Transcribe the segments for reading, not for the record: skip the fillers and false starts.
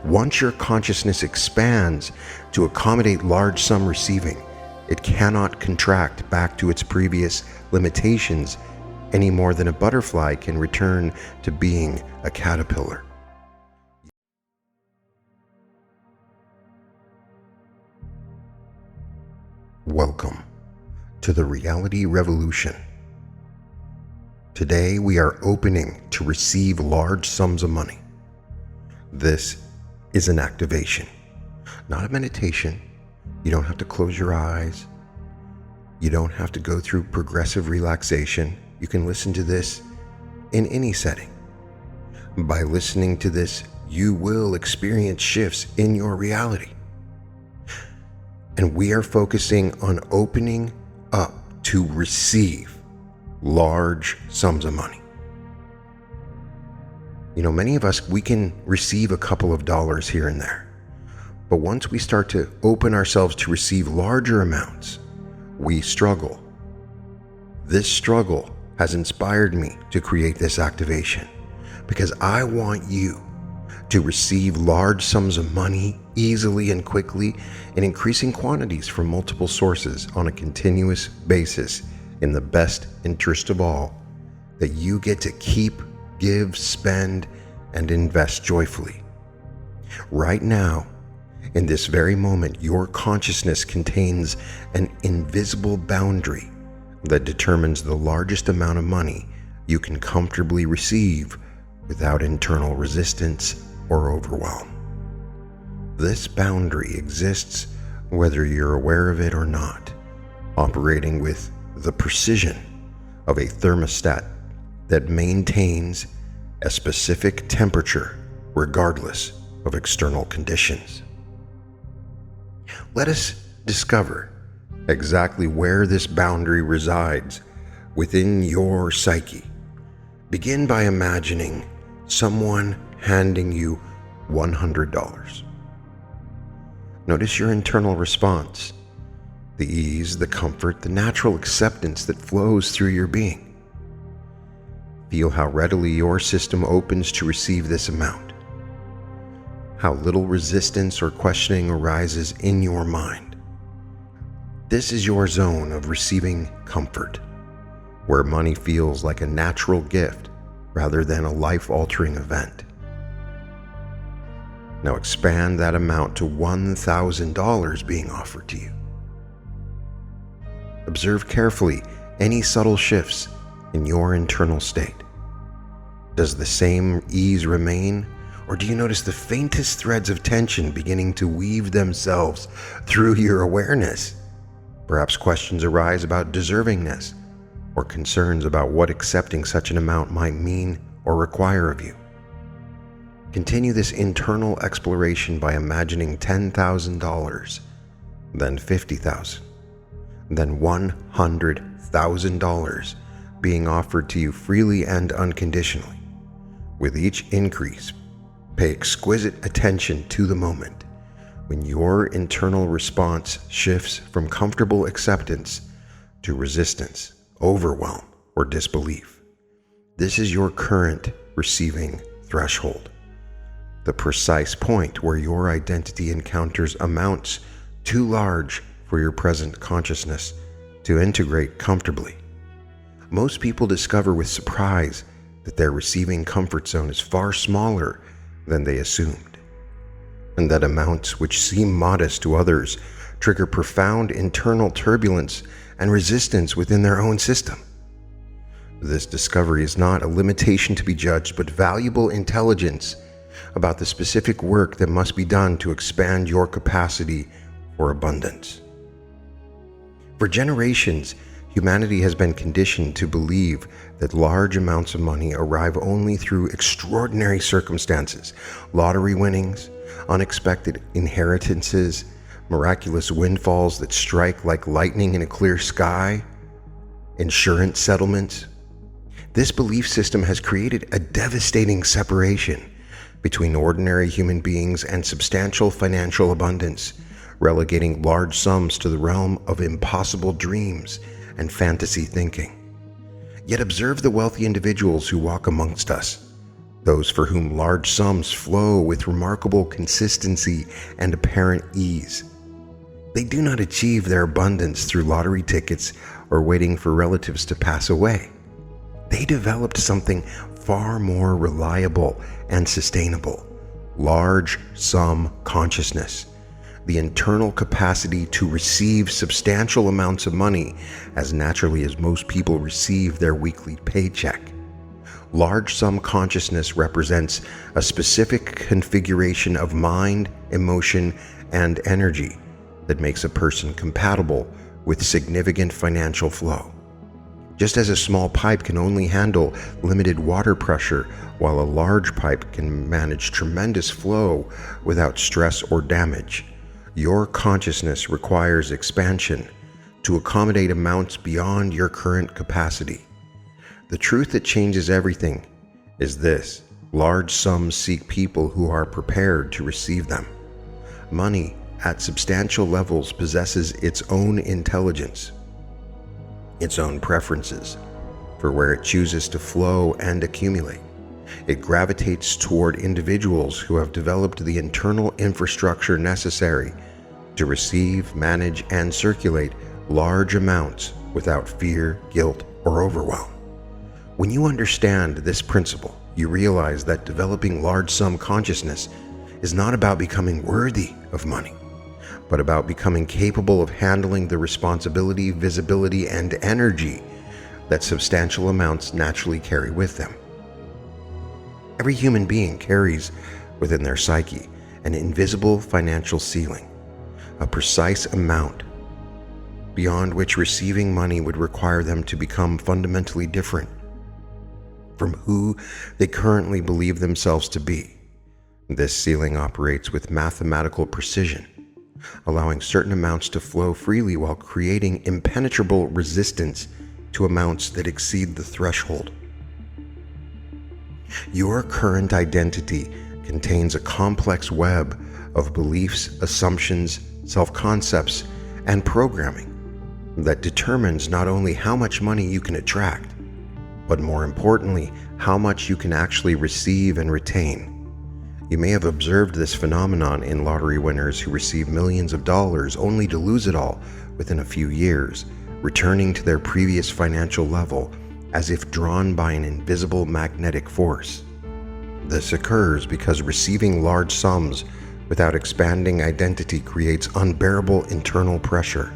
Once your consciousness expands to accommodate large sum receiving, it cannot contract back to its previous limitations any more than a butterfly can return to being a caterpillar. Welcome to the Reality Revolution. Today we are opening to receive large sums of money. This is an activation, not a meditation. You don't have to close your eyes. You don't have to go through progressive relaxation. You can listen to this in any setting. By listening to this, you will experience shifts in your reality. And we are focusing on opening up to receive large sums of money. You know, many of us, we can receive a couple of dollars here and there. But once we start to open ourselves to receive larger amounts, we struggle. This struggle has inspired me to create this activation because I want you to receive large sums of money easily and quickly in increasing quantities from multiple sources on a continuous basis in the best interest of all, that you get to keep, give, spend, and invest joyfully. Right now, in this very moment, your consciousness contains an invisible boundary that determines the largest amount of money you can comfortably receive without internal resistance or overwhelm. This boundary exists whether you're aware of it or not, operating with the precision of a thermostat that maintains a specific temperature regardless of external conditions. Let us discover exactly where this boundary resides within your psyche. Begin by imagining someone handing you $100. Notice your internal response, the ease, the comfort, the natural acceptance that flows through your being. Feel how readily your system opens to receive this amount. How little resistance or questioning arises in your mind. This is your zone of receiving comfort, where money feels like a natural gift rather than a life-altering event. Now expand that amount to $1,000 being offered to you. Observe carefully any subtle shifts in your internal state. Does the same ease remain, or do you notice the faintest threads of tension beginning to weave themselves through your awareness? Perhaps questions arise about deservingness, or concerns about what accepting such an amount might mean or require of you. Continue this internal exploration by imagining $10,000, then $50,000, then $100,000 being offered to you freely and unconditionally. With each increase, pay exquisite attention to the moment when your internal response shifts from comfortable acceptance to resistance, overwhelm, or disbelief. This is your current receiving threshold, the precise point where your identity encounters amounts too large for your present consciousness to integrate comfortably. Most people discover with surprise that their receiving comfort zone is far smaller than they assumed, and that amounts which seem modest to others trigger profound internal turbulence and resistance within their own system. This discovery is not a limitation to be judged, but valuable intelligence about the specific work that must be done to expand your capacity for abundance. For generations, humanity has been conditioned to believe that large amounts of money arrive only through extraordinary circumstances, lottery winnings, unexpected inheritances, miraculous windfalls that strike like lightning in a clear sky, insurance settlements. This belief system has created a devastating separation between ordinary human beings and substantial financial abundance, relegating large sums to the realm of impossible dreams and fantasy thinking. Yet observe the wealthy individuals who walk amongst us. those for whom large sums flow with remarkable consistency and apparent ease. They do not achieve their abundance through lottery tickets or waiting for relatives to pass away. They developed something far more reliable and sustainable: large sum consciousness, the internal capacity to receive substantial amounts of money as naturally as most people receive their weekly paycheck. Large sum consciousness represents a specific configuration of mind, emotion, and energy that makes a person compatible with significant financial flow. Just as a small pipe can only handle limited water pressure, while a large pipe can manage tremendous flow without stress or damage, your consciousness requires expansion to accommodate amounts beyond your current capacity. The truth that changes everything is this: large sums seek people who are prepared to receive them. Money at substantial levels possesses its own intelligence, its own preferences for where it chooses to flow and accumulate. It gravitates toward individuals who have developed the internal infrastructure necessary to receive, manage, and circulate large amounts without fear, guilt, or overwhelm. When you understand this principle, you realize that developing large sum consciousness is not about becoming worthy of money, but about becoming capable of handling the responsibility, visibility, and energy that substantial amounts naturally carry with them. Every human being carries within their psyche an invisible financial ceiling, a precise amount beyond which receiving money would require them to become fundamentally different from who they currently believe themselves to be. This ceiling operates with mathematical precision, allowing certain amounts to flow freely while creating impenetrable resistance to amounts that exceed the threshold. Your current identity contains a complex web of beliefs, assumptions, self-concepts, and programming that determines not only how much money you can attract, but more importantly, how much you can actually receive and retain. You may have observed this phenomenon in lottery winners who receive millions of dollars only to lose it all within a few years, returning to their previous financial level as if drawn by an invisible magnetic force. This occurs because receiving large sums without expanding identity creates unbearable internal pressure.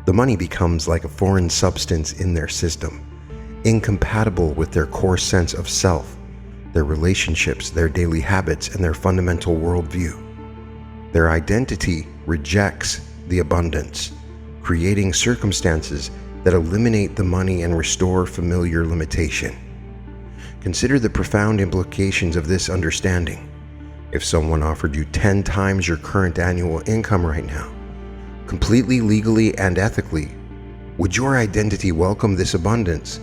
The money becomes like a foreign substance in their system, incompatible with their core sense of self, their relationships, their daily habits, and their fundamental worldview. Their identity rejects the abundance, creating circumstances that eliminate the money and restore familiar limitation. Consider the profound implications of this understanding. If someone offered you 10 times your current annual income right now, completely legally and ethically, would your identity welcome this abundance?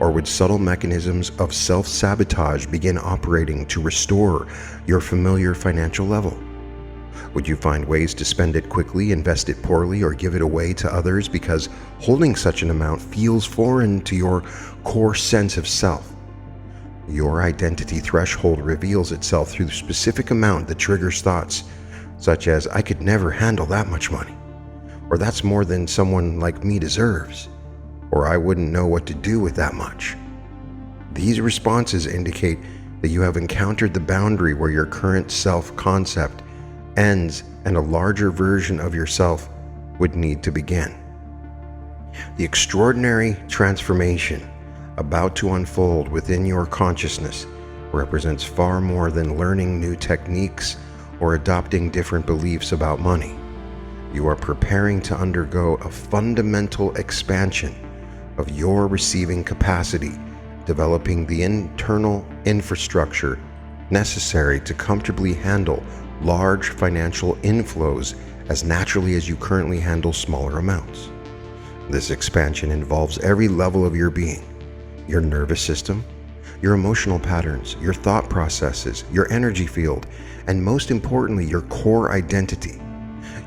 Or would subtle mechanisms of self-sabotage begin operating to restore your familiar financial level? Would you find ways to spend it quickly, invest it poorly, or give it away to others because holding such an amount feels foreign to your core sense of self? Your identity threshold reveals itself through the specific amount that triggers thoughts such as, "I could never handle that much money," or "that's more than someone like me deserves," or "I wouldn't know what to do with that much." These responses indicate that you have encountered the boundary where your current self-concept ends and a larger version of yourself would need to begin. The extraordinary transformation about to unfold within your consciousness represents far more than learning new techniques or adopting different beliefs about money. You are preparing to undergo a fundamental expansion of your receiving capacity, developing the internal infrastructure necessary to comfortably handle large financial inflows as naturally as you currently handle smaller amounts. This expansion involves every level of your being: your nervous system, your emotional patterns, your thought processes, your energy field, and most importantly, your core identity.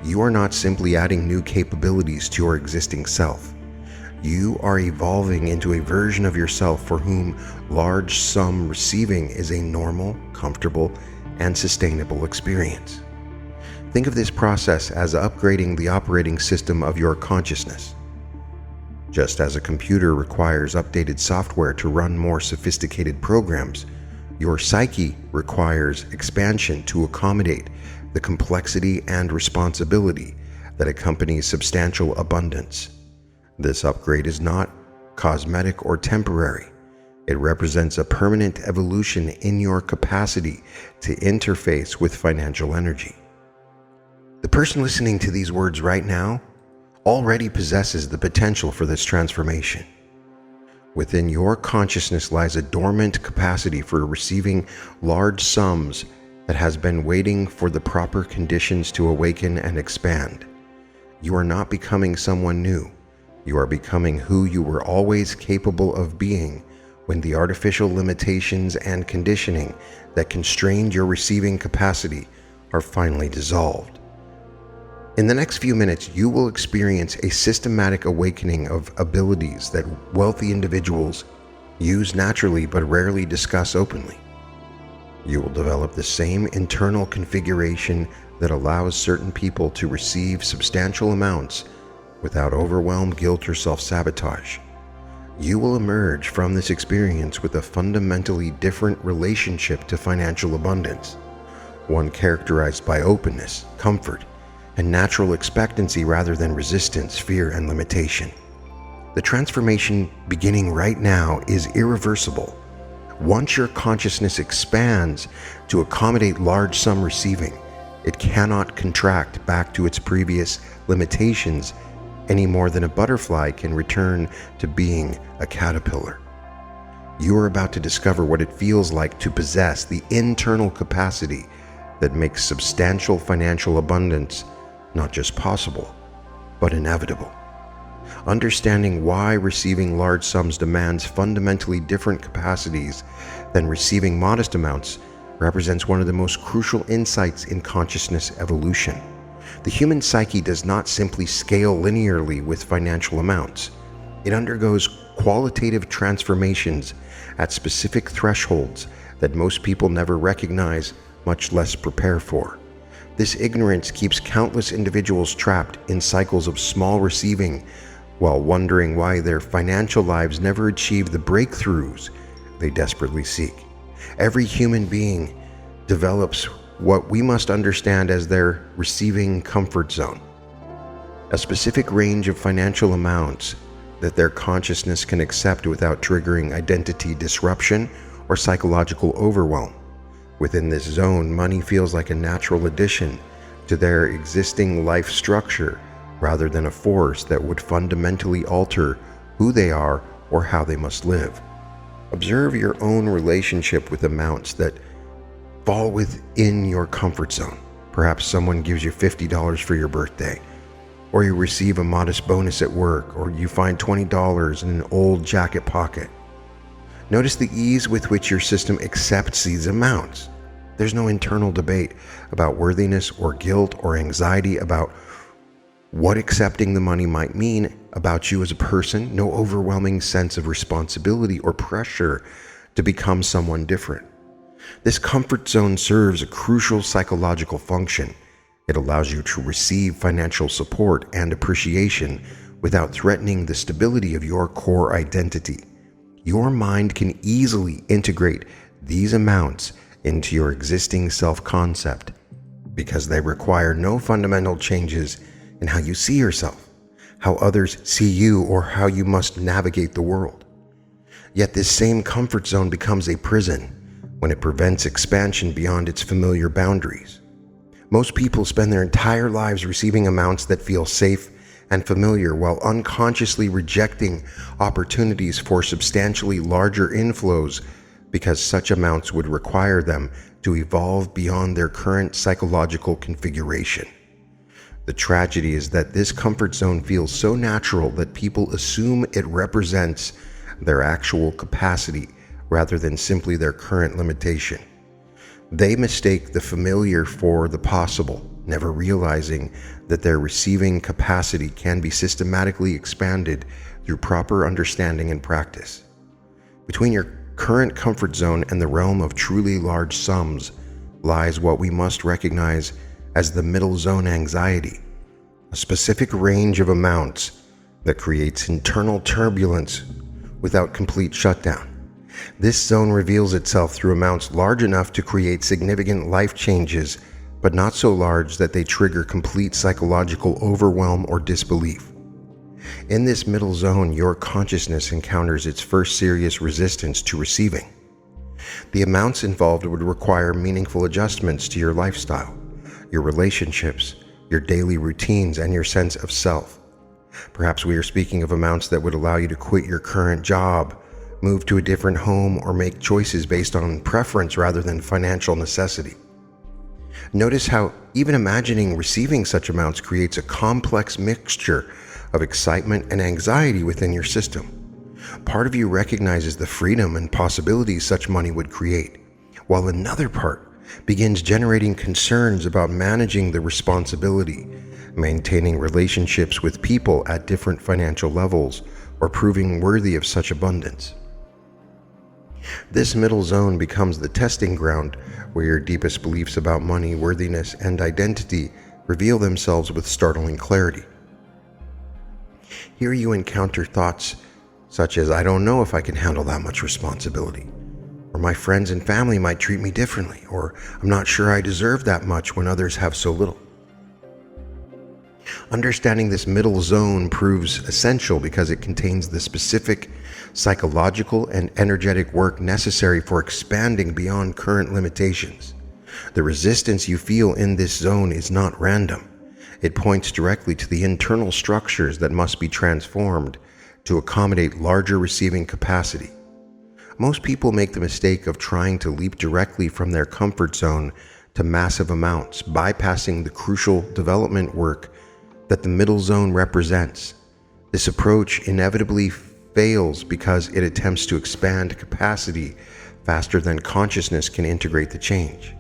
You are not simply adding new capabilities to your existing self. You are evolving into a version of yourself for whom large sum receiving is a normal, comfortable, and sustainable experience. Think of this process as upgrading the operating system of your consciousness. Just as a computer requires updated software to run more sophisticated programs, your psyche requires expansion to accommodate the complexity and responsibility that accompanies substantial abundance. This upgrade is not cosmetic or temporary. It represents a permanent evolution in your capacity to interface with financial energy. The person listening to these words right now already possesses the potential for this transformation. Within your consciousness lies a dormant capacity for receiving large sums that has been waiting for the proper conditions to awaken and expand. You are not becoming someone new. You are becoming who you were always capable of being when the artificial limitations and conditioning that constrained your receiving capacity are finally dissolved. In the next few minutes, you will experience a systematic awakening of abilities that wealthy individuals use naturally but rarely discuss openly. You will develop the same internal configuration that allows certain people to receive substantial amounts without overwhelm, guilt, or self-sabotage. You will emerge from this experience with a fundamentally different relationship to financial abundance, one characterized by openness, comfort, and natural expectancy rather than resistance, fear, and limitation. The transformation beginning right now is irreversible. Once your consciousness expands to accommodate large sum receiving, it cannot contract back to its previous limitations any more than a butterfly can return to being a caterpillar. You are about to discover what it feels like to possess the internal capacity that makes substantial financial abundance not just possible, but inevitable. Understanding why receiving large sums demands fundamentally different capacities than receiving modest amounts represents one of the most crucial insights in consciousness evolution. The human psyche does not simply scale linearly with financial amounts. It undergoes qualitative transformations at specific thresholds that most people never recognize, much less prepare for. This ignorance keeps countless individuals trapped in cycles of small receiving while wondering why their financial lives never achieve the breakthroughs they desperately seek. Every human being develops what we must understand as their receiving comfort zone, a specific range of financial amounts that their consciousness can accept without triggering identity disruption or psychological overwhelm. Within this zone, money feels like a natural addition to their existing life structure rather than a force that would fundamentally alter who they are or how they must live. Observe your own relationship with amounts that fall within your comfort zone. Perhaps someone gives you $50 for your birthday, or you receive a modest bonus at work, or you find $20 in an old jacket pocket. Notice the ease with which your system accepts these amounts. There's no internal debate about worthiness or guilt or anxiety about what accepting the money might mean about you as a person, no overwhelming sense of responsibility or pressure to become someone different. This comfort zone serves a crucial psychological function. It allows you to receive financial support and appreciation without threatening the stability of your core identity. Your mind can easily integrate these amounts into your existing self-concept because they require no fundamental changes in how you see yourself, how others see you, or how you must navigate the world. Yet this same comfort zone becomes a prison when it prevents expansion beyond its familiar boundaries. Most people spend their entire lives receiving amounts that feel safe and familiar while unconsciously rejecting opportunities for substantially larger inflows because such amounts would require them to evolve beyond their current psychological configuration. The tragedy is that this comfort zone feels so natural that people assume it represents their actual capacity rather than simply their current limitation. They mistake the familiar for the possible, never realizing that their receiving capacity can be systematically expanded through proper understanding and practice. Between your current comfort zone and the realm of truly large sums lies what we must recognize as the middle zone anxiety, a specific range of amounts that creates internal turbulence without complete shutdown. This zone reveals itself through amounts large enough to create significant life changes, but not so large that they trigger complete psychological overwhelm or disbelief. In this middle zone, your consciousness encounters its first serious resistance to receiving. The amounts involved would require meaningful adjustments to your lifestyle, your relationships, your daily routines, and your sense of self. Perhaps we are speaking of amounts that would allow you to quit your current job, move to a different home, or make choices based on preference rather than financial necessity. Notice how even imagining receiving such amounts creates a complex mixture of excitement and anxiety within your system. Part of you recognizes the freedom and possibilities such money would create, while another part begins generating concerns about managing the responsibility, maintaining relationships with people at different financial levels, or proving worthy of such abundance. This middle zone becomes the testing ground where your deepest beliefs about money, worthiness, and identity reveal themselves with startling clarity. Here you encounter thoughts such as, "I don't know if I can handle that much responsibility," or "my friends and family might treat me differently," or "I'm not sure I deserve that much when others have so little." Understanding this middle zone proves essential because it contains the specific psychological and energetic work necessary for expanding beyond current limitations. The resistance you feel in this zone is not random. It points directly to the internal structures that must be transformed to accommodate larger receiving capacity. Most people make the mistake of trying to leap directly from their comfort zone to massive amounts, bypassing the crucial development work that the middle zone represents. This approach inevitably fails because it attempts to expand capacity faster than consciousness can integrate the change.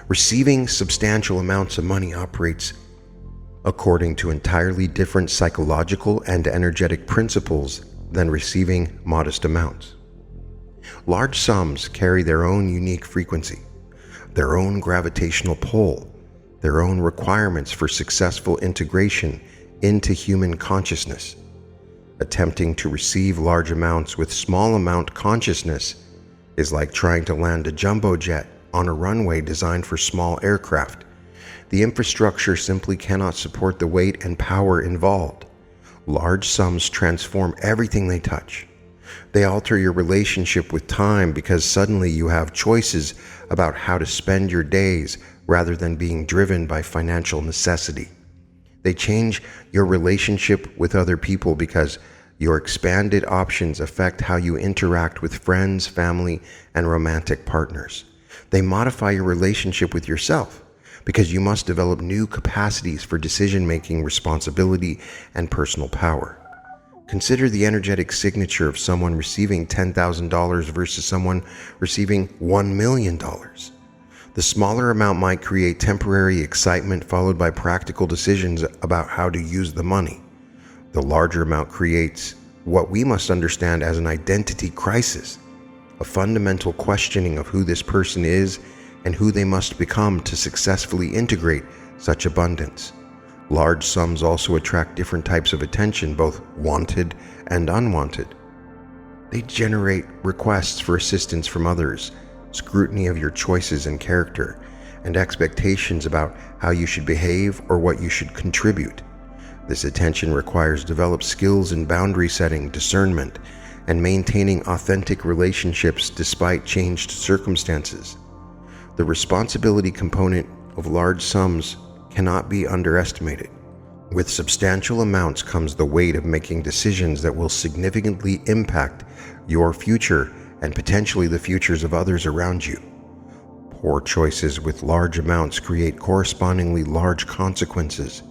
Receiving substantial amounts of money operates according to entirely different psychological and energetic principles than receiving modest amounts. Large sums carry their own unique frequency, their own gravitational pull, their own requirements for successful integration into human consciousness. Attempting to receive large amounts with small amount consciousness is like trying to land a jumbo jet on a runway designed for small aircraft. The infrastructure simply cannot support the weight and power involved. Large sums transform everything they touch. They alter your relationship with time because suddenly you have choices about how to spend your days rather than being driven by financial necessity. They change your relationship with other people because your expanded options affect how you interact with friends, family, and romantic partners. They modify your relationship with yourself because you must develop new capacities for decision-making, responsibility, and personal power. Consider the energetic signature of someone receiving $10,000 versus someone receiving $1 million. The smaller amount might create temporary excitement followed by practical decisions about how to use the money. The larger amount creates what we must understand as an identity crisis, a fundamental questioning of who this person is and who they must become to successfully integrate such abundance. Large sums also attract different types of attention, both wanted and unwanted. They generate requests for assistance from others, scrutiny of your choices and character, and expectations about how you should behave or what you should contribute. This attention requires developed skills in boundary setting, discernment, and maintaining authentic relationships despite changed circumstances. The responsibility component of large sums cannot be underestimated. With substantial amounts comes the weight of making decisions that will significantly impact your future and potentially the futures of others around you. Poor choices with large amounts create correspondingly large consequences,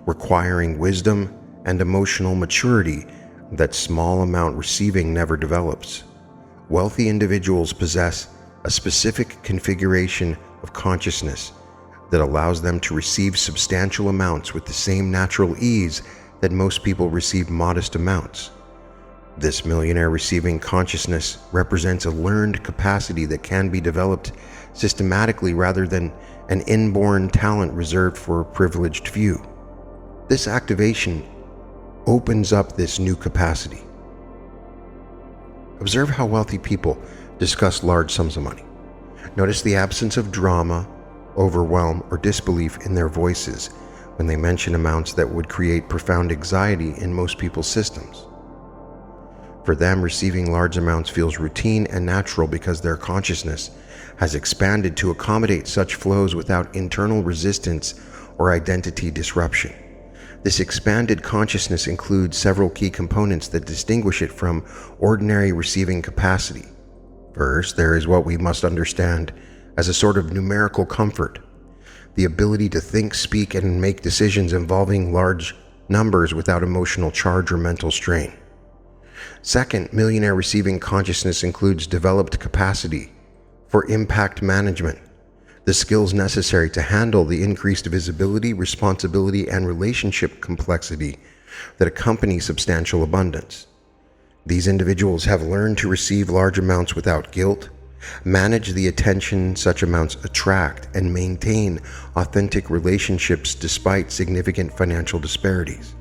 requiring wisdom and emotional maturity that small amount receiving never develops. Wealthy individuals possess a specific configuration of consciousness that allows them to receive substantial amounts with the same natural ease that most people receive modest amounts. This millionaire receiving consciousness represents a learned capacity that can be developed systematically rather than an inborn talent reserved for a privileged few. This activation opens up this new capacity. Observe how wealthy people discuss large sums of money. Notice the absence of drama, overwhelm, or disbelief in their voices when they mention amounts that would create profound anxiety in most people's systems. For them, receiving large amounts feels routine and natural because their consciousness has expanded to accommodate such flows without internal resistance or identity disruption. This expanded consciousness includes several key components that distinguish it from ordinary receiving capacity. First, there is what we must understand as a sort of numerical comfort, the ability to think, speak, and make decisions involving large numbers without emotional charge or mental strain. Second, millionaire receiving consciousness includes developed capacity for impact management, the skills necessary to handle the increased visibility, responsibility, and relationship complexity that accompany substantial abundance. These individuals have learned to receive large amounts without guilt, manage the attention such amounts attract, and maintain authentic relationships despite significant financial disparities.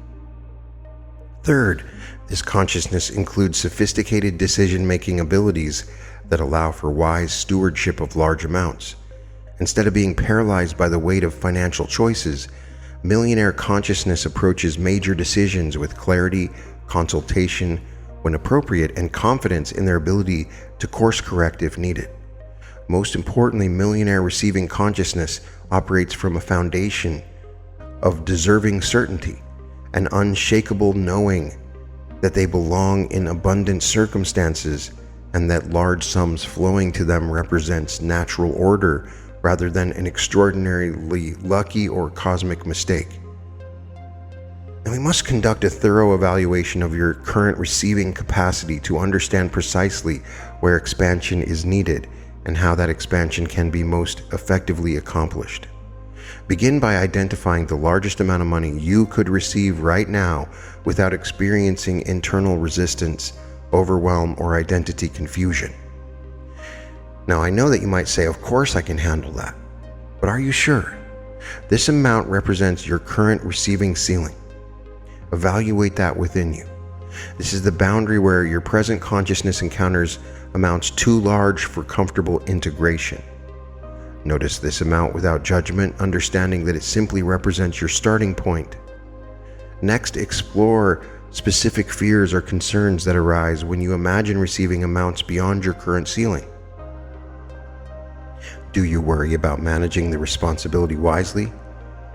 Third, this consciousness includes sophisticated decision-making abilities that allow for wise stewardship of large amounts. Instead of being paralyzed by the weight of financial choices, millionaire consciousness approaches major decisions with clarity, consultation when appropriate, and confidence in their ability to course correct if needed. Most importantly, millionaire receiving consciousness operates from a foundation of deserving certainty, an unshakable knowing that they belong in abundant circumstances and that large sums flowing to them represents natural order rather than an extraordinarily lucky or cosmic mistake. And we must conduct a thorough evaluation of your current receiving capacity to understand precisely where expansion is needed and how that expansion can be most effectively accomplished. Begin by identifying the largest amount of money you could receive right now without experiencing internal resistance, overwhelm, or identity confusion. Now, I know that you might say, of course I can handle that, but are you sure? This amount represents your current receiving ceiling. Evaluate that within you. This is the boundary where your present consciousness encounters amounts too large for comfortable integration. Notice this amount without judgment, understanding that it simply represents your starting point. Next, explore specific fears or concerns that arise when you imagine receiving amounts beyond your current ceiling. Do you worry about managing the responsibility wisely?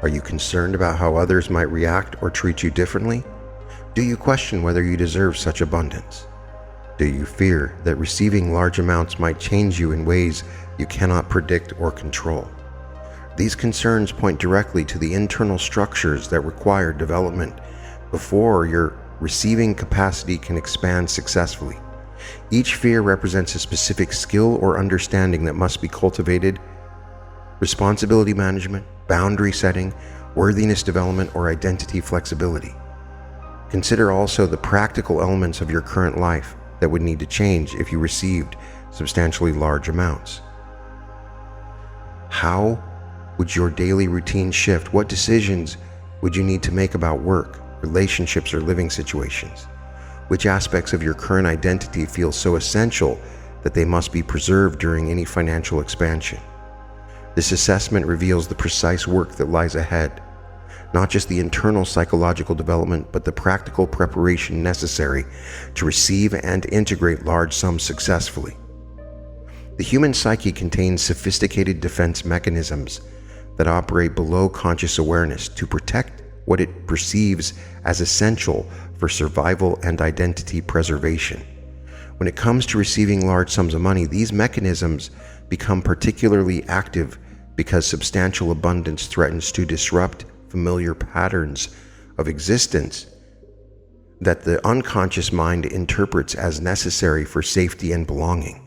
Are you concerned about how others might react or treat you differently? Do you question whether you deserve such abundance? Do you fear that receiving large amounts might change you in ways you cannot predict or control? These concerns point directly to the internal structures that require development before your receiving capacity can expand successfully. Each fear represents a specific skill or understanding that must be cultivated: responsibility management, boundary setting, worthiness development, or identity flexibility. Consider also the practical elements of your current life that would need to change if you received substantially large amounts. How would your daily routine shift? What decisions would you need to make about work, relationships, or living situations? Which aspects of your current identity feel so essential that they must be preserved during any financial expansion? This assessment reveals the precise work that lies ahead, not just the internal psychological development, but the practical preparation necessary to receive and integrate large sums successfully. The human psyche contains sophisticated defense mechanisms that operate below conscious awareness to protect what it perceives as essential for survival and identity preservation. When it comes to receiving large sums of money, these mechanisms become particularly active because substantial abundance threatens to disrupt familiar patterns of existence that the unconscious mind interprets as necessary for safety and belonging.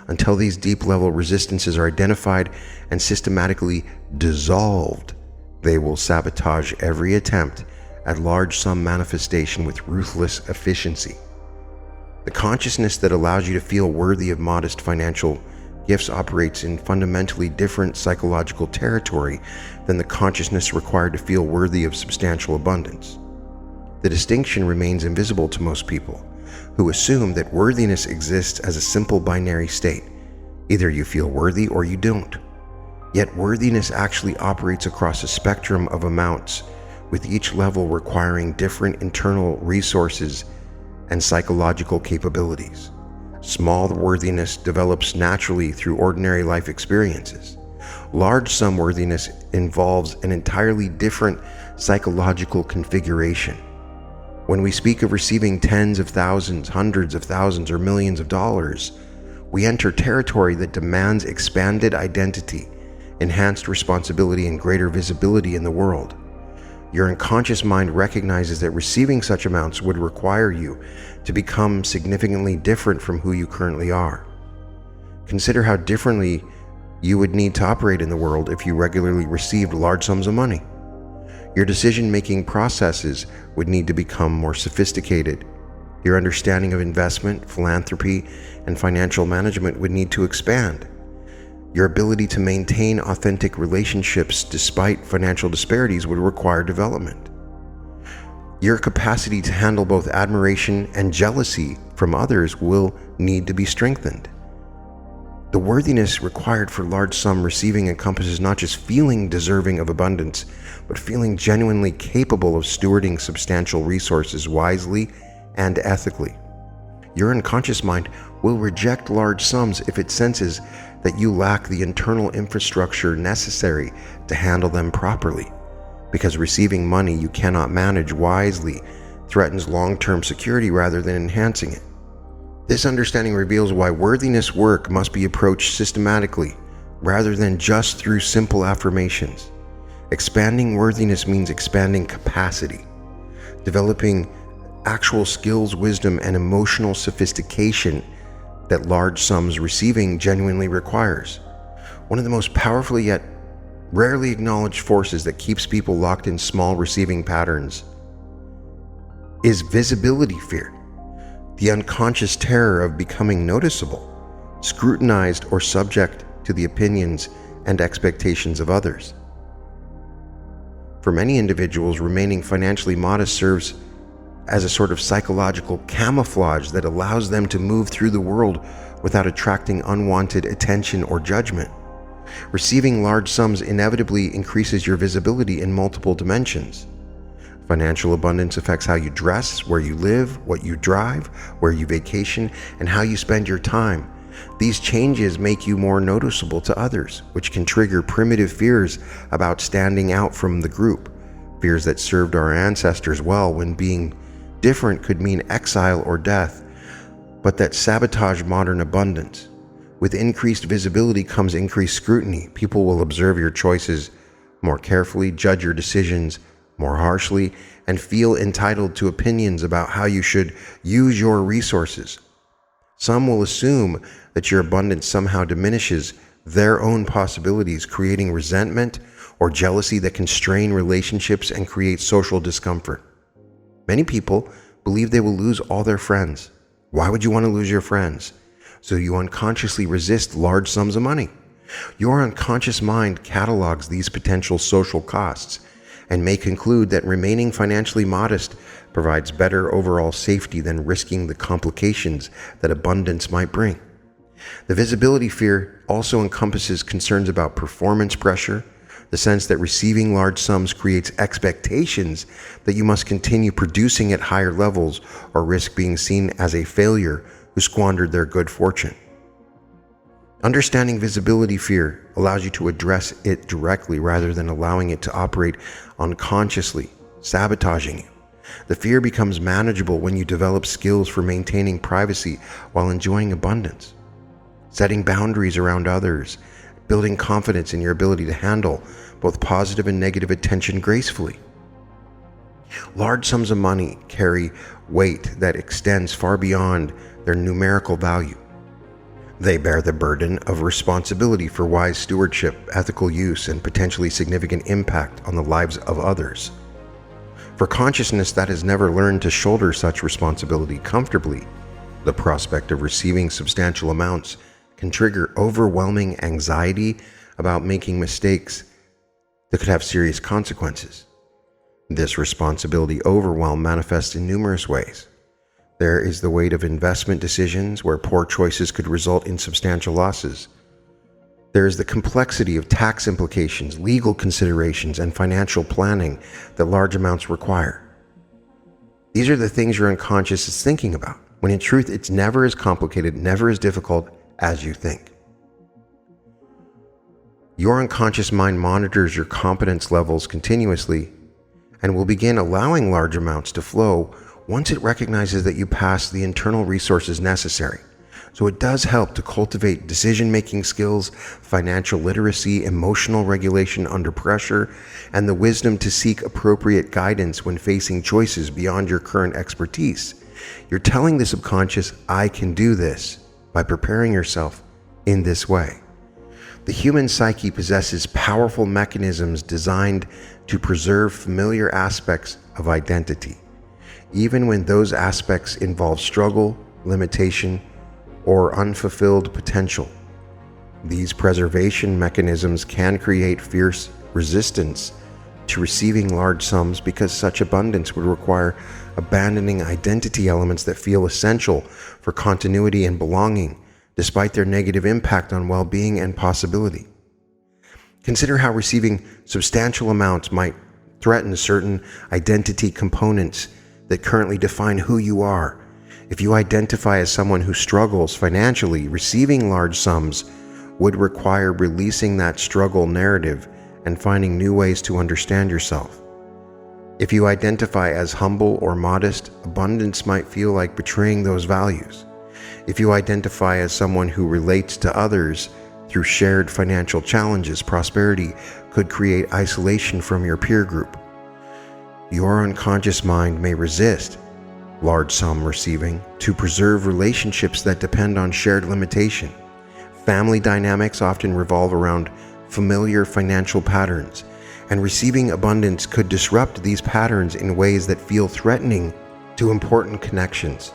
Until these deep-level resistances are identified and systematically dissolved, they will sabotage every attempt at large sum manifestation with ruthless efficiency. The consciousness that allows you to feel worthy of modest financial gifts operates in fundamentally different psychological territory than the consciousness required to feel worthy of substantial abundance. The distinction remains invisible to most people, who assume that worthiness exists as a simple binary state. Either you feel worthy or you don't. Yet worthiness actually operates across a spectrum of amounts, with each level requiring different internal resources and psychological capabilities. Small worthiness develops naturally through ordinary life experiences. Large sum worthiness involves an entirely different psychological configuration. When we speak of receiving tens of thousands, hundreds of thousands, or millions of dollars, we enter territory that demands expanded identity, enhanced responsibility, and greater visibility in the world. Your unconscious mind recognizes that receiving such amounts would require you to become significantly different from who you currently are. Consider how differently you would need to operate in the world if you regularly received large sums of money. Your decision-making processes would need to become more sophisticated. Your understanding of investment, philanthropy, and financial management would need to expand. Your ability to maintain authentic relationships despite financial disparities would require development. Your capacity to handle both admiration and jealousy from others will need to be strengthened. The worthiness required for large sum receiving encompasses not just feeling deserving of abundance, but feeling genuinely capable of stewarding substantial resources wisely and ethically. Your unconscious mind will reject large sums if it senses that you lack the internal infrastructure necessary to handle them properly, because receiving money you cannot manage wisely threatens long-term security rather than enhancing it. This understanding reveals why worthiness work must be approached systematically rather than just through simple affirmations. Expanding worthiness means expanding capacity, developing actual skills, wisdom, and emotional sophistication that large sums receiving genuinely requires. One of the most powerful yet rarely acknowledged forces that keeps people locked in small receiving patterns is visibility fear, the unconscious terror of becoming noticeable, scrutinized, or subject to the opinions and expectations of others. For many individuals, remaining financially modest serves as a sort of psychological camouflage that allows them to move through the world without attracting unwanted attention or judgment. Receiving large sums inevitably increases your visibility in multiple dimensions. Financial abundance affects how you dress, where you live, what you drive, where you vacation, and how you spend your time. These changes make you more noticeable to others, which can trigger primitive fears about standing out from the group. Fears that served our ancestors well when being different could mean exile or death, but that sabotage modern abundance. With increased visibility comes increased scrutiny. People will observe your choices more carefully, judge your decisions more harshly, and feel entitled to opinions about how you should use your resources. Some will assume that your abundance somehow diminishes their own possibilities, creating resentment or jealousy that can strain relationships and create social discomfort. Many people believe they will lose all their friends. Why would you want to lose your friends? So you unconsciously resist large sums of money. Your unconscious mind catalogs these potential social costs and may conclude that remaining financially modest provides better overall safety than risking the complications that abundance might bring. The visibility fear also encompasses concerns about performance pressure, the sense that receiving large sums creates expectations that you must continue producing at higher levels or risk being seen as a failure who squandered their good fortune. Understanding visibility fear allows you to address it directly rather than allowing it to operate unconsciously, sabotaging you. The fear becomes manageable when you develop skills for maintaining privacy while enjoying abundance, setting boundaries around others, building confidence in your ability to handle both positive and negative attention gracefully. Large sums of money carry weight that extends far beyond their numerical value. They bear the burden of responsibility for wise stewardship, ethical use, and potentially significant impact on the lives of others. For consciousness that has never learned to shoulder such responsibility comfortably, the prospect of receiving substantial amounts can trigger overwhelming anxiety about making mistakes that could have serious consequences. This responsibility overwhelm manifests in numerous ways. There is the weight of investment decisions where poor choices could result in substantial losses. There is the complexity of tax implications, legal considerations, and financial planning that large amounts require. These are the things your unconscious is thinking about, when in truth it's never as complicated, never as difficult as you think. Your unconscious mind monitors your competence levels continuously and will begin allowing large amounts to flow once it recognizes that you pass the internal resources necessary. So it does help to cultivate decision-making skills, financial literacy, emotional regulation under pressure, and the wisdom to seek appropriate guidance when facing choices beyond your current expertise. You're telling the subconscious, I can do this, by preparing yourself in this way. The human psyche possesses powerful mechanisms designed to preserve familiar aspects of identity, even when those aspects involve struggle, limitation, or unfulfilled potential. These preservation mechanisms can create fierce resistance to receiving large sums because such abundance would require abandoning identity elements that feel essential for continuity and belonging, despite their negative impact on well-being and possibility. Consider how receiving substantial amounts might threaten certain identity components that currently define who you are. If you identify as someone who struggles financially, receiving large sums would require releasing that struggle narrative and finding new ways to understand yourself. If you identify as humble or modest, abundance might feel like betraying those values. If you identify as someone who relates to others through shared financial challenges, prosperity could create isolation from your peer group. Your unconscious mind may resist large sum receiving to preserve relationships that depend on shared limitation. Family dynamics often revolve around familiar financial patterns, and receiving abundance could disrupt these patterns in ways that feel threatening to important connections.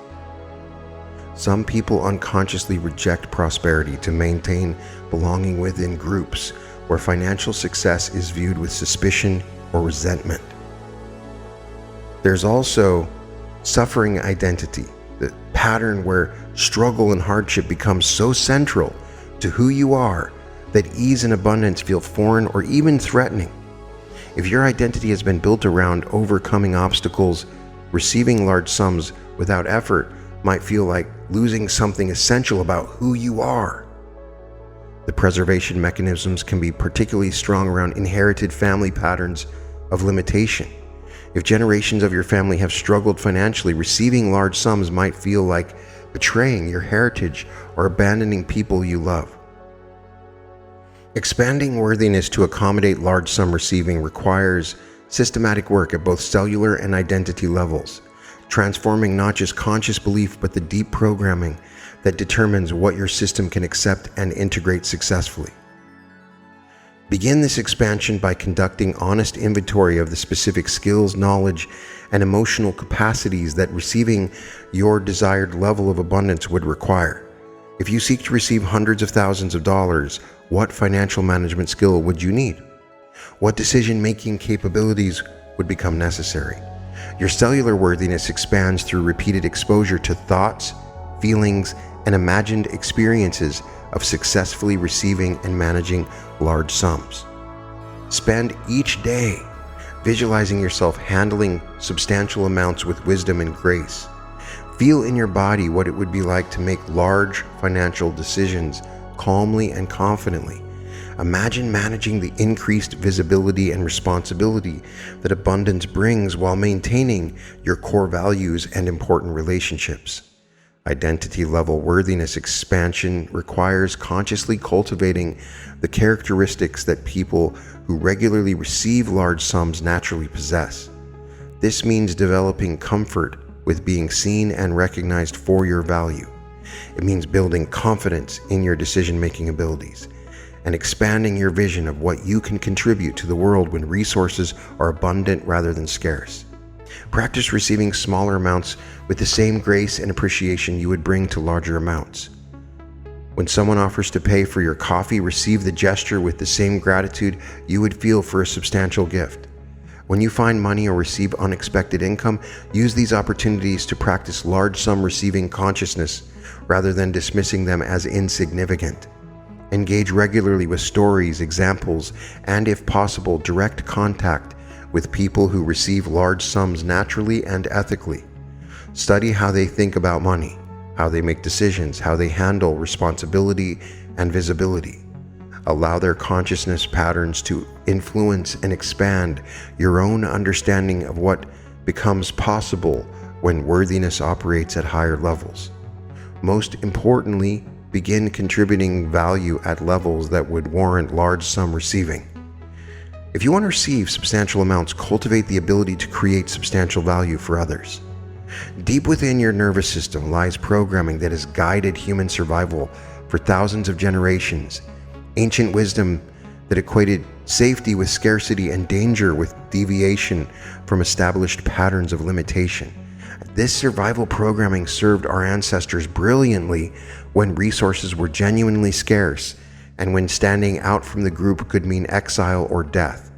Some people unconsciously reject prosperity to maintain belonging within groups where financial success is viewed with suspicion or resentment. There's also suffering identity, the pattern where struggle and hardship become so central to who you are that ease and abundance feel foreign or even threatening. If your identity has been built around overcoming obstacles, receiving large sums without effort might feel like losing something essential about who you are. The preservation mechanisms can be particularly strong around inherited family patterns of limitation. If generations of your family have struggled financially, receiving large sums might feel like betraying your heritage or abandoning people you love. Expanding worthiness to accommodate large sum receiving requires systematic work at both cellular and identity levels, transforming not just conscious belief but the deep programming that determines what your system can accept and integrate successfully. Begin this expansion by conducting honest inventory of the specific skills, knowledge, and emotional capacities that receiving your desired level of abundance would require. If you seek to receive hundreds of thousands of dollars, what financial management skill would you need? What decision-making capabilities would become necessary? Your cellular worthiness expands through repeated exposure to thoughts, feelings, and imagined experiences of successfully receiving and managing large sums. Spend each day visualizing yourself handling substantial amounts with wisdom and grace. Feel in your body what it would be like to make large financial decisions calmly and confidently. Imagine managing the increased visibility and responsibility that abundance brings while maintaining your core values and important relationships. Identity level worthiness expansion requires consciously cultivating the characteristics that people who regularly receive large sums naturally possess. This means developing comfort with being seen and recognized for your value, It means building confidence in your decision-making abilities and expanding your vision of what you can contribute to the world when resources are abundant rather than scarce. Practice receiving smaller amounts with the same grace and appreciation you would bring to larger amounts. When someone offers to pay for your coffee, receive the gesture with the same gratitude you would feel for a substantial gift. When you find money or receive unexpected income, use these opportunities to practice large sum receiving consciousness rather than dismissing them as insignificant. Engage regularly with stories, examples, and if possible, direct contact with people who receive large sums naturally and ethically. Study how they think about money, how they make decisions, how they handle responsibility and visibility. Allow their consciousness patterns to influence and expand your own understanding of what becomes possible when worthiness operates at higher levels. Most importantly, begin contributing value at levels that would warrant large sum receiving. If you want to receive substantial amounts, cultivate the ability to create substantial value for others. Deep within your nervous system lies programming that has guided human survival for thousands of generations, ancient wisdom that equated safety with scarcity and danger with deviation from established patterns of limitation. This survival programming served our ancestors brilliantly when resources were genuinely scarce and when standing out from the group could mean exile or death.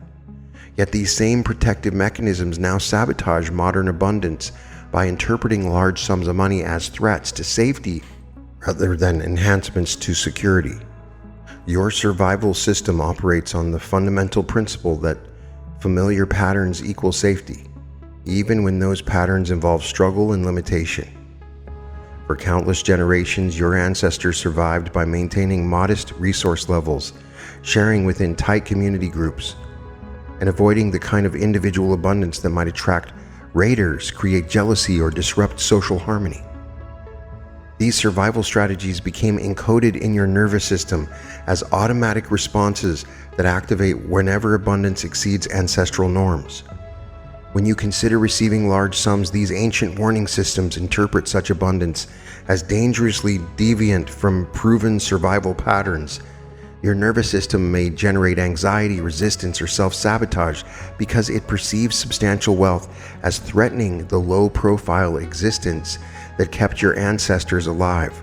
Yet these same protective mechanisms now sabotage modern abundance by interpreting large sums of money as threats to safety rather than enhancements to security. Your survival system operates on the fundamental principle that familiar patterns equal safety, even when those patterns involve struggle and limitation. For countless generations, your ancestors survived by maintaining modest resource levels, sharing within tight community groups, and avoiding the kind of individual abundance that might attract raiders, create jealousy, or disrupt social harmony. These survival strategies became encoded in your nervous system as automatic responses that activate whenever abundance exceeds ancestral norms. When you consider receiving large sums, these ancient warning systems interpret such abundance as dangerously deviant from proven survival patterns. Your nervous system may generate anxiety, resistance, or self-sabotage because it perceives substantial wealth as threatening the low-profile existence that kept your ancestors alive.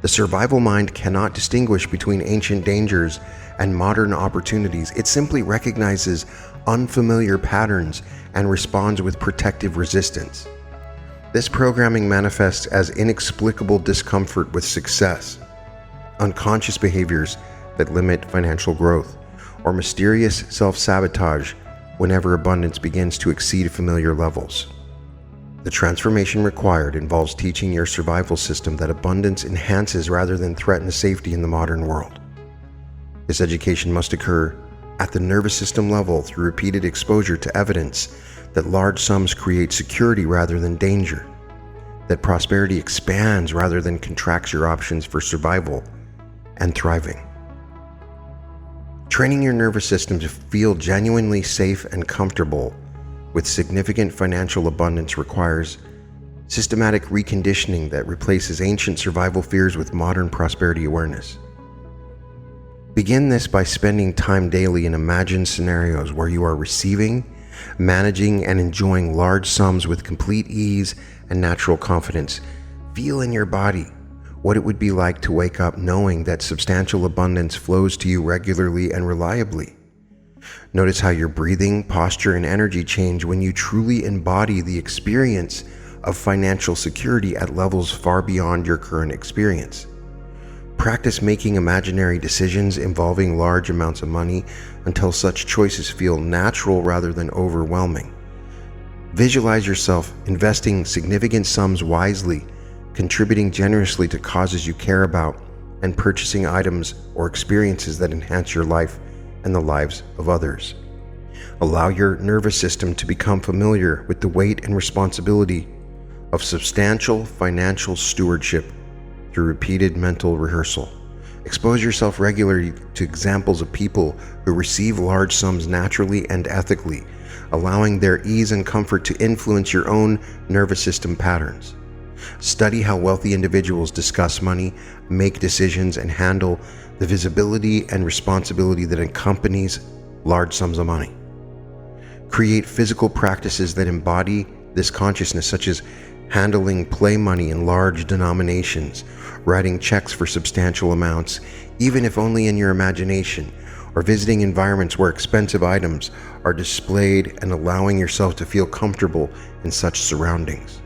The survival mind cannot distinguish between ancient dangers and modern opportunities. It simply recognizes unfamiliar patterns and responds with protective resistance. This programming manifests as inexplicable discomfort with success, unconscious behaviors that limit financial growth, or mysterious self-sabotage whenever abundance begins to exceed familiar levels. The transformation required involves teaching your survival system that abundance enhances rather than threatens safety in the modern world. This education must occur at the nervous system level through repeated exposure to evidence that large sums create security rather than danger, that prosperity expands rather than contracts your options for survival and thriving. Training your nervous system to feel genuinely safe and comfortable with significant financial abundance requires systematic reconditioning that replaces ancient survival fears with modern prosperity awareness. Begin this by spending time daily in imagined scenarios where you are receiving, managing, and enjoying large sums with complete ease and natural confidence. Feel in your body what it would be like to wake up knowing that substantial abundance flows to you regularly and reliably. Notice how your breathing, posture, and energy change when you truly embody the experience of financial security at levels far beyond your current experience. Practice making imaginary decisions involving large amounts of money until such choices feel natural rather than overwhelming. Visualize yourself investing significant sums wisely, contributing generously to causes you care about, and purchasing items or experiences that enhance your life and the lives of others. Allow your nervous system to become familiar with the weight and responsibility of substantial financial stewardship through repeated mental rehearsal. Expose yourself regularly to examples of people who receive large sums naturally and ethically, allowing their ease and comfort to influence your own nervous system patterns. Study how wealthy individuals discuss money, make decisions, and handle the visibility and responsibility that accompanies large sums of money. Create physical practices that embody this consciousness, such as handling play money in large denominations, writing checks for substantial amounts, even if only in your imagination, or visiting environments where expensive items are displayed and allowing yourself to feel comfortable in such surroundings.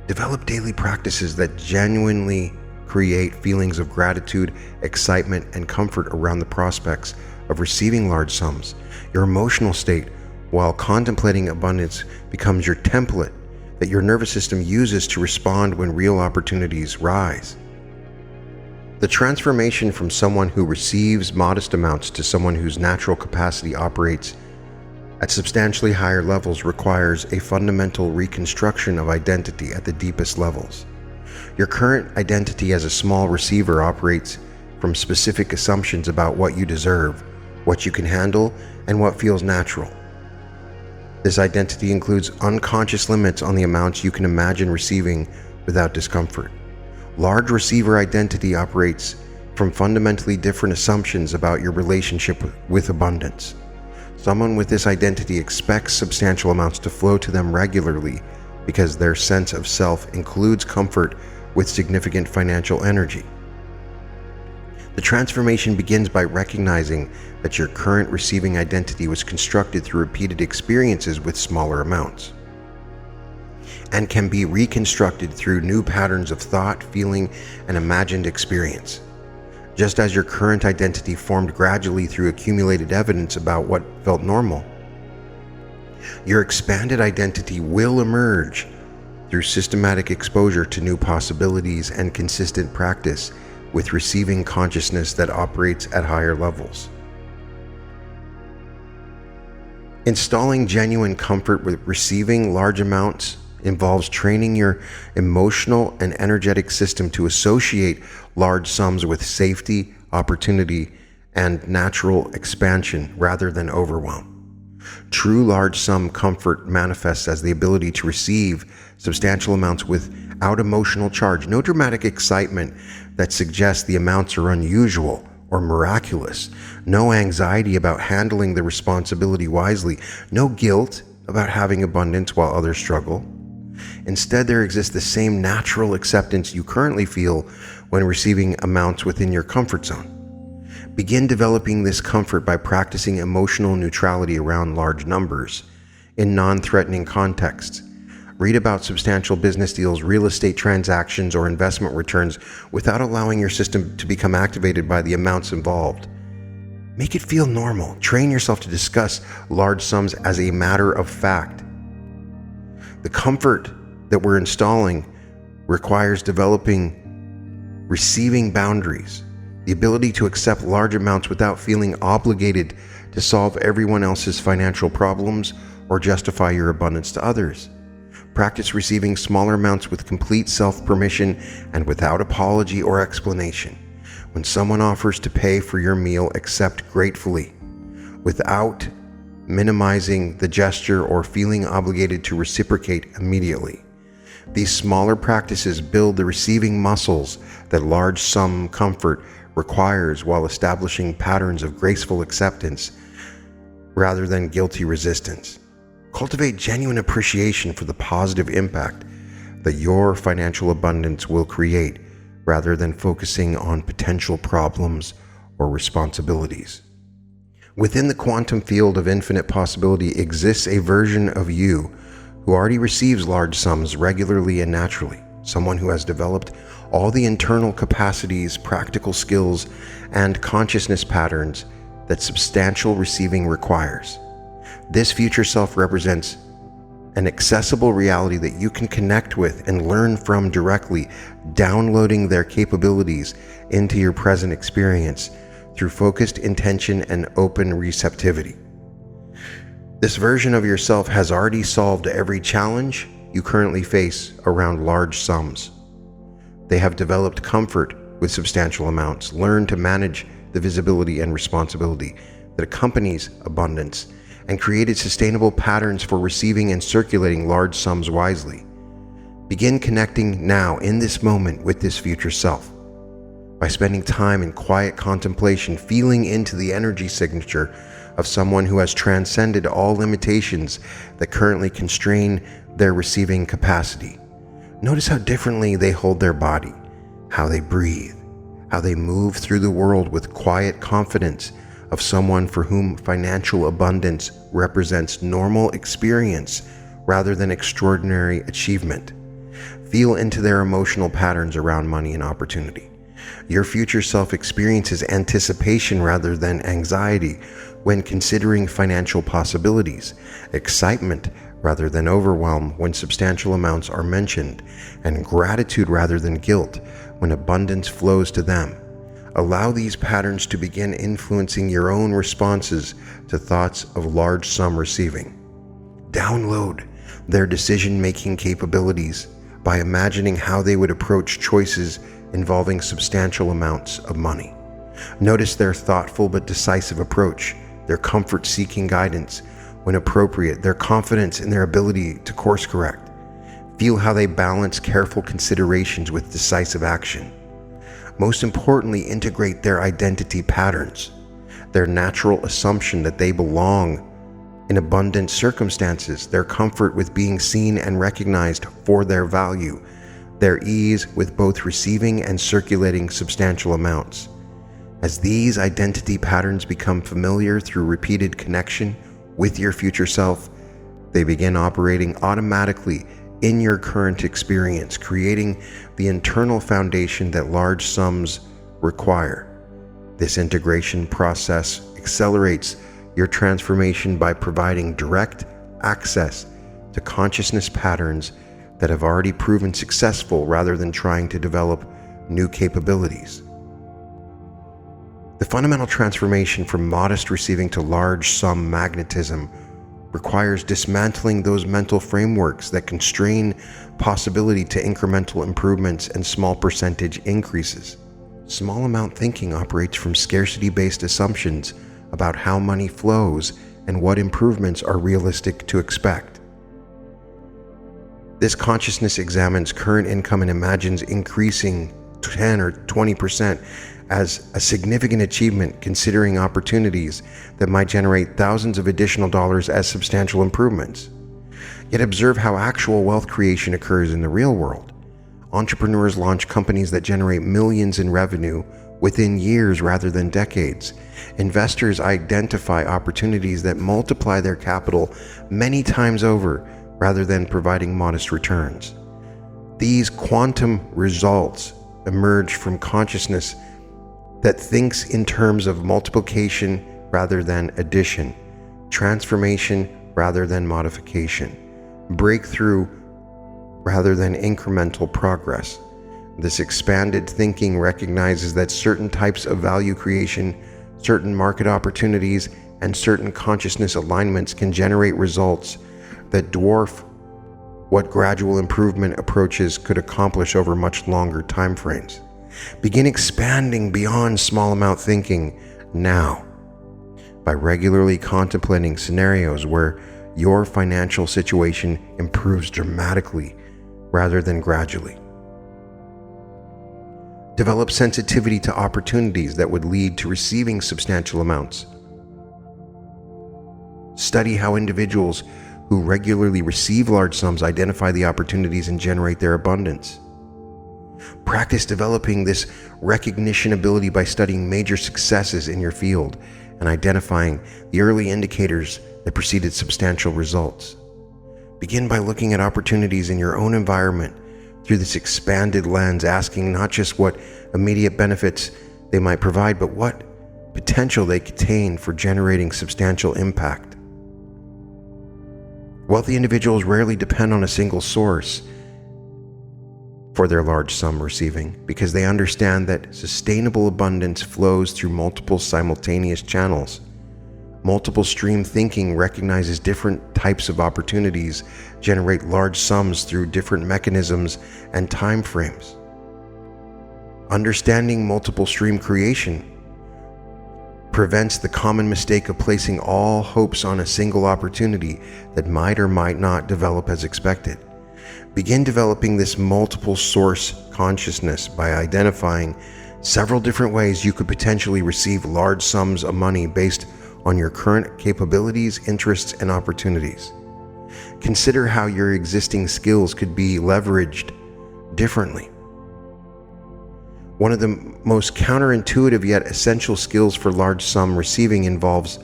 Develop daily practices that genuinely create feelings of gratitude, excitement, and comfort around the prospects of receiving large sums. Your emotional state, while contemplating abundance, becomes your template that your nervous system uses to respond when real opportunities rise. The transformation from someone who receives modest amounts to someone whose natural capacity operates at substantially higher levels requires a fundamental reconstruction of identity at the deepest levels. Your current identity as a small receiver operates from specific assumptions about what you deserve, what you can handle, and what feels natural. This identity includes unconscious limits on the amounts you can imagine receiving without discomfort. Large receiver identity operates from fundamentally different assumptions about your relationship with abundance. Someone with this identity expects substantial amounts to flow to them regularly because their sense of self includes comfort with significant financial energy. The transformation begins by recognizing that your current receiving identity was constructed through repeated experiences with smaller amounts, and can be reconstructed through new patterns of thought, feeling, and imagined experience. Just as your current identity formed gradually through accumulated evidence about what felt normal, your expanded identity will emerge through systematic exposure to new possibilities and consistent practice with receiving consciousness that operates at higher levels. Installing genuine comfort with receiving large amounts involves training your emotional and energetic system to associate large sums with safety, opportunity, and natural expansion rather than overwhelm. True large sum comfort manifests as the ability to receive substantial amounts without emotional charge, no dramatic excitement that suggests the amounts are unusual or miraculous, no anxiety about handling the responsibility wisely, no guilt about having abundance while others struggle. Instead, there exists the same natural acceptance you currently feel when receiving amounts within your comfort zone. Begin developing this comfort by practicing emotional neutrality around large numbers in non-threatening contexts. Read about substantial business deals, real estate transactions, or investment returns without allowing your system to become activated by the amounts involved. Make it feel normal. Train yourself to discuss large sums as a matter of fact. The comfort that we're installing requires developing receiving boundaries, the ability to accept large amounts without feeling obligated to solve everyone else's financial problems or justify your abundance to others. Practice receiving smaller amounts with complete self-permission and without apology or explanation. When someone offers to pay for your meal, accept gratefully, without minimizing the gesture or feeling obligated to reciprocate immediately. These smaller practices build the receiving muscles that large sum comfort requires while establishing patterns of graceful acceptance rather than guilty resistance. Cultivate genuine appreciation for the positive impact that your financial abundance will create rather than focusing on potential problems or responsibilities. Within the quantum field of infinite possibility exists a version of you who already receives large sums regularly and naturally, someone who has developed all the internal capacities, practical skills, and consciousness patterns that substantial receiving requires. This future self represents an accessible reality that you can connect with and learn from directly, downloading their capabilities into your present experience through focused intention and open receptivity. This version of yourself has already solved every challenge you currently face around large sums. They have developed comfort with substantial amounts, learned to manage the visibility and responsibility that accompanies abundance, and created sustainable patterns for receiving and circulating large sums wisely. Begin connecting now in this moment with this future self. By spending time in quiet contemplation, feeling into the energy signature of someone who has transcended all limitations that currently constrain their receiving capacity. Notice how differently they hold their body, how they breathe, how they move through the world with quiet confidence of someone for whom financial abundance represents normal experience rather than extraordinary achievement. Feel into their emotional patterns around money and opportunity. Your future self experiences anticipation rather than anxiety when considering financial possibilities, excitement rather than overwhelm when substantial amounts are mentioned, and gratitude rather than guilt when abundance flows to them. Allow these patterns to begin influencing your own responses to thoughts of large sum receiving. Download their decision-making capabilities by imagining how they would approach choices involving substantial amounts of money. Notice their thoughtful but decisive approach, their comfort-seeking guidance when appropriate, their confidence in their ability to course correct. Feel how they balance careful considerations with decisive action. Most importantly, integrate their identity patterns, their natural assumption that they belong in abundant circumstances, their comfort with being seen and recognized for their value, their ease with both receiving and circulating substantial amounts. As these identity patterns become familiar through repeated connection with your future self, they begin operating automatically in your current experience, creating the internal foundation that large sums require. This integration process accelerates your transformation by providing direct access to consciousness patterns that have already proven successful rather than trying to develop new capabilities. The fundamental transformation from modest receiving to large sum magnetism requires dismantling those mental frameworks that constrain possibility to incremental improvements and small percentage increases. Small amount thinking operates from scarcity-based assumptions about how money flows and what improvements are realistic to expect. This consciousness examines current income and imagines increasing 10 or 20% as a significant achievement, considering opportunities that might generate thousands of additional dollars as substantial improvements. Yet observe how actual wealth creation occurs in the real world. Entrepreneurs launch companies that generate millions in revenue within years rather than decades. Investors identify opportunities that multiply their capital many times over rather than providing modest returns. These quantum results emerge from consciousness that thinks in terms of multiplication rather than addition, transformation rather than modification, breakthrough rather than incremental progress. This expanded thinking recognizes that certain types of value creation, certain market opportunities, and certain consciousness alignments can generate results that dwarf what gradual improvement approaches could accomplish over much longer time frames. Begin expanding beyond small amount thinking now by regularly contemplating scenarios where your financial situation improves dramatically rather than gradually. Develop sensitivity to opportunities that would lead to receiving substantial amounts. Study how individuals who regularly receive large sums identify the opportunities and generate their abundance. Practice developing this recognition ability by studying major successes in your field and identifying the early indicators that preceded substantial results. Begin by looking at opportunities in your own environment through this expanded lens, asking not just what immediate benefits they might provide, but what potential they contain for generating substantial impact. Wealthy individuals rarely depend on a single source for their large sum receiving because they understand that sustainable abundance flows through multiple simultaneous channels. Multiple stream thinking recognizes different types of opportunities generate large sums through different mechanisms and time frames. Understanding multiple stream creation prevents the common mistake of placing all hopes on a single opportunity that might or might not develop as expected. Begin developing this multiple source consciousness by identifying several different ways you could potentially receive large sums of money based on your current capabilities, interests, and opportunities. Consider how your existing skills could be leveraged differently. One of the most counterintuitive yet essential skills for large sum receiving involves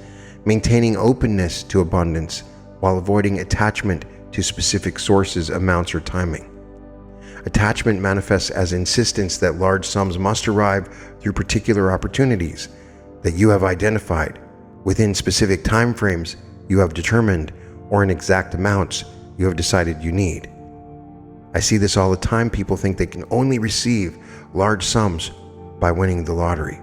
maintaining openness to abundance while avoiding attachment to specific sources, amounts, or timing. Attachment manifests as insistence that large sums must arrive through particular opportunities that you have identified within specific time frames you have determined, or in exact amounts you have decided you need. I see this all the time. People think they can only receive large sums by winning the lottery.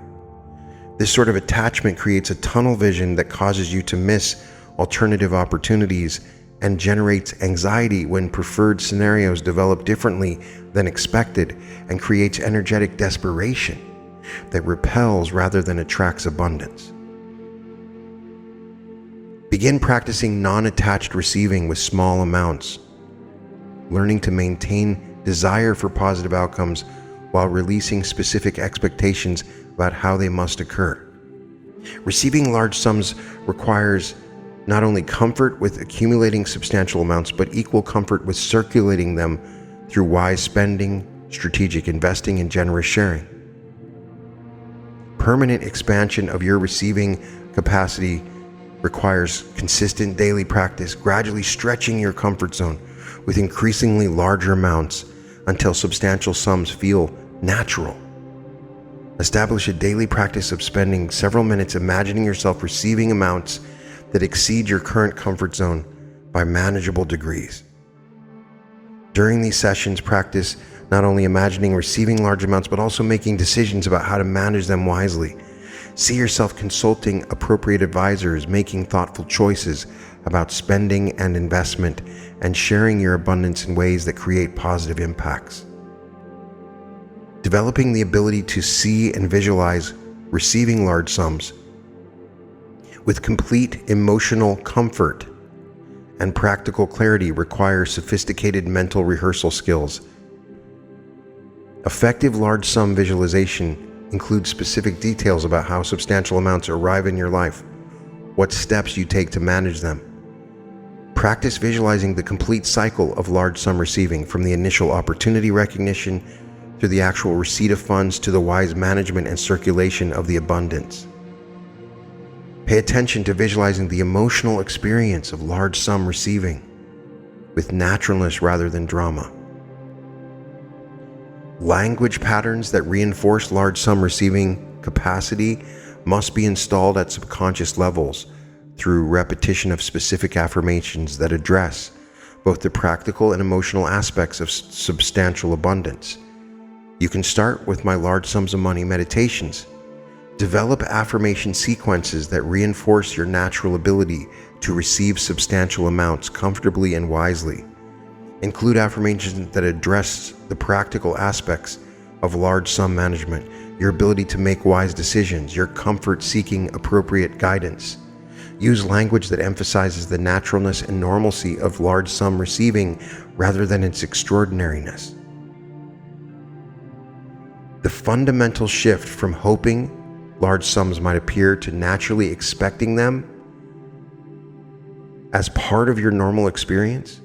This sort of attachment creates a tunnel vision that causes you to miss alternative opportunities and generates anxiety when preferred scenarios develop differently than expected, and creates energetic desperation that repels rather than attracts abundance. Begin practicing non-attached receiving with small amounts, learning to maintain desire for positive outcomes while releasing specific expectations about how they must occur. Receiving large sums requires not only comfort with accumulating substantial amounts, but equal comfort with circulating them through wise spending, strategic investing, and generous sharing. Permanent expansion of your receiving capacity requires consistent daily practice, gradually stretching your comfort zone with increasingly larger amounts until substantial sums feel natural. Establish a daily practice of spending several minutes imagining yourself receiving amounts that exceed your current comfort zone by manageable degrees. During these sessions, practice not only imagining receiving large amounts, but also making decisions about how to manage them wisely. See yourself consulting appropriate advisors, making thoughtful choices about spending and investment, and sharing your abundance in ways that create positive impacts. Developing the ability to see and visualize receiving large sums with complete emotional comfort and practical clarity requires sophisticated mental rehearsal skills. Effective large sum visualization includes specific details about how substantial amounts arrive in your life, what steps you take to manage them. Practice visualizing the complete cycle of large sum receiving, from the initial opportunity recognition through the actual receipt of funds to the wise management and circulation of the abundance. Pay attention to visualizing the emotional experience of large sum receiving with naturalness rather than drama. Language patterns that reinforce large sum receiving capacity must be installed at subconscious levels through repetition of specific affirmations that address both the practical and emotional aspects of substantial abundance. You can start with my large sums of money meditations. Develop affirmation sequences that reinforce your natural ability to receive substantial amounts comfortably and wisely. Include affirmations that address the practical aspects of large sum management, your ability to make wise decisions, your comfort seeking appropriate guidance. Use language that emphasizes the naturalness and normalcy of large sum receiving rather than its extraordinariness. The fundamental shift from hoping large sums might appear to naturally expecting them as part of your normal experience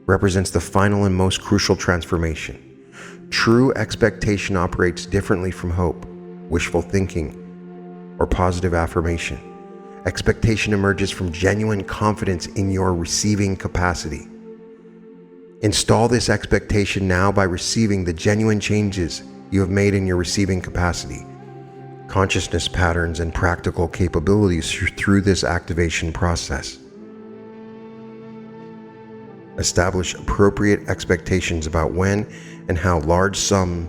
represents the final and most crucial transformation. True expectation operates differently from hope, wishful thinking, or positive affirmation. Expectation emerges from genuine confidence in your receiving capacity. Install this expectation now by receiving the genuine changes you have made in your receiving capacity, consciousness patterns, and practical capabilities through this activation process. Establish appropriate expectations about when and how large sum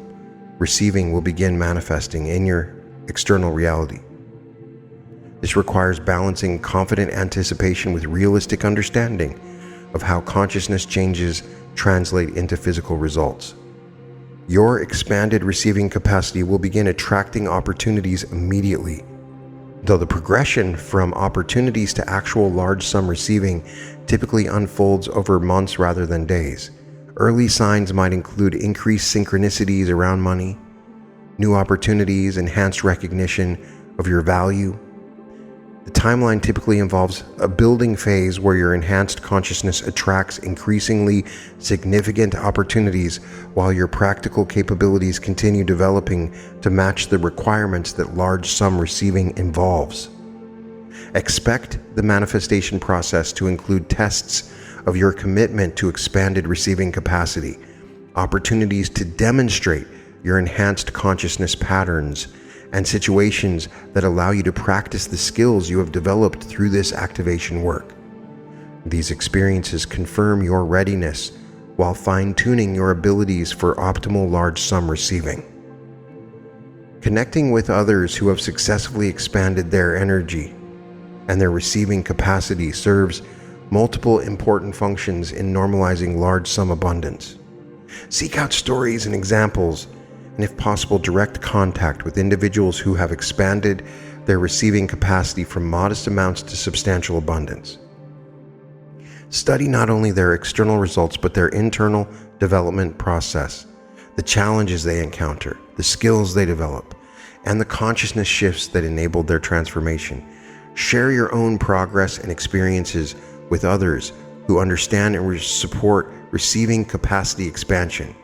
receiving will begin manifesting in your external reality. This requires balancing confident anticipation with realistic understanding of how consciousness changes translate into physical results. Your expanded receiving capacity will begin attracting opportunities immediately, though the progression from opportunities to actual large sum receiving typically unfolds over months rather than days. Early signs might include increased synchronicities around money, new opportunities, enhanced recognition of your value. The timeline typically involves a building phase where your enhanced consciousness attracts increasingly significant opportunities while your practical capabilities continue developing to match the requirements that large sum receiving involves. Expect the manifestation process to include tests of your commitment to expanded receiving capacity, opportunities to demonstrate your enhanced consciousness patterns, and situations that allow you to practice the skills you have developed through this activation work. These experiences confirm your readiness while fine-tuning your abilities for optimal large sum receiving. Connecting with others who have successfully expanded their energy and their receiving capacity serves multiple important functions in normalizing large sum abundance. Seek out stories and examples, and if possible, direct contact with individuals who have expanded their receiving capacity from modest amounts to substantial abundance. Study not only their external results, but their internal development process, the challenges they encounter, the skills they develop, and the consciousness shifts that enabled their transformation. Share your own progress and experiences with others who understand and support receiving capacity expansion.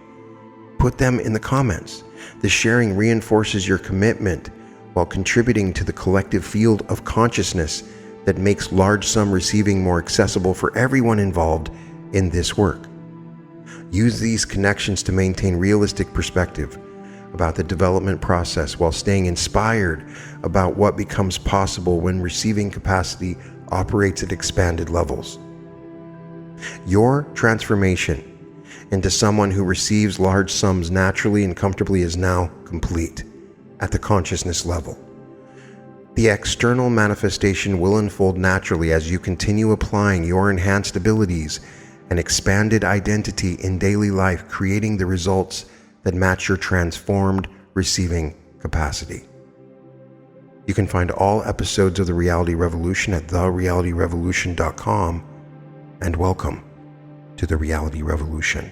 Put them in the comments. The sharing reinforces your commitment while contributing to the collective field of consciousness that makes large sum receiving more accessible for everyone involved in this work. Use these connections to maintain realistic perspective about the development process while staying inspired about what becomes possible when receiving capacity operates at expanded levels. Your transformation into someone who receives large sums naturally and comfortably is now complete at the consciousness level. The external manifestation will unfold naturally as you continue applying your enhanced abilities and expanded identity in daily life, creating the results that match your transformed receiving capacity. You can find all episodes of The Reality Revolution at therealityrevolution.com, and welcome to The Reality Revolution.